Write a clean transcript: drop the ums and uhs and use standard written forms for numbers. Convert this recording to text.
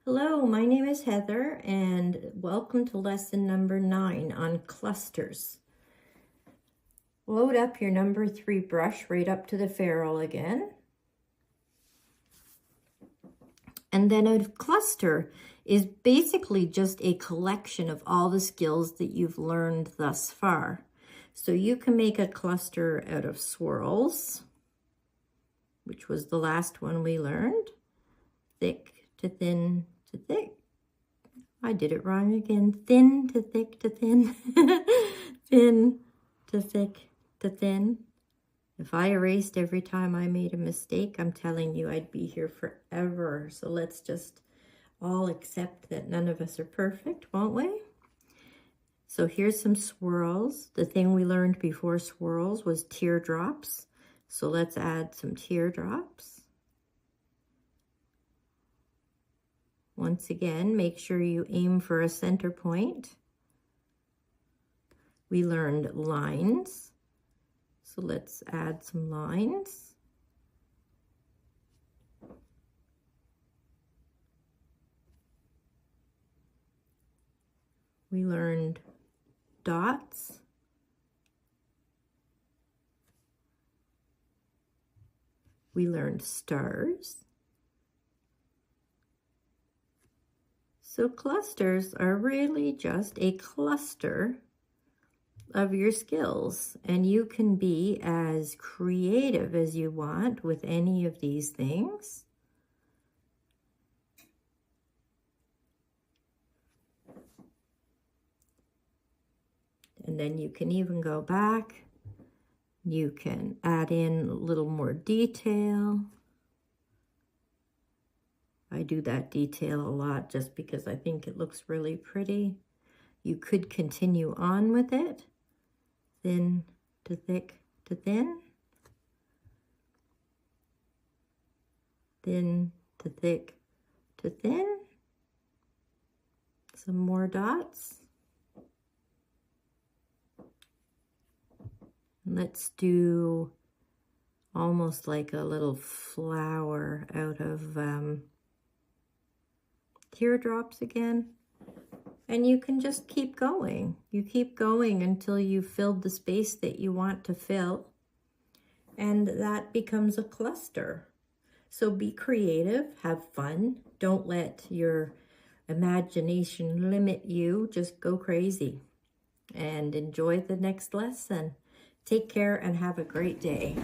Hello, my name is Heather and welcome to lesson number 9 on clusters. Load up your number 3 brush right up to the ferrule again. And then a cluster is basically just a collection of all the skills that you've learned thus far. So you can make a cluster out of swirls, which was the last one we learned, thick to thin to thick. I did it wrong again. Thin to thick to thin. Thin to thick to thin. If I erased every time I made a mistake, I'm telling you I'd be here forever. So let's just all accept that none of us are perfect, won't we? So here's some swirls. The thing we learned before swirls was teardrops. So let's add some teardrops. Once again, make sure you aim for a center point. We learned lines. So let's add some lines. We learned dots. We learned stars. So clusters are really just a cluster of your skills, and you can be as creative as you want with any of these things. And then you can even go back. You can add in a little more detail. I do that detail a lot just because I think it looks really pretty. You could continue on with it. Thin to thick to thin. Thin to thick to thin. Some more dots. Let's do almost like a little flower out of teardrops again. And you can just keep going. You keep going until you've filled the space that you want to fill. And that becomes a cluster. So be creative, have fun. Don't let your imagination limit you. Just go crazy and enjoy the next lesson. Take care and have a great day.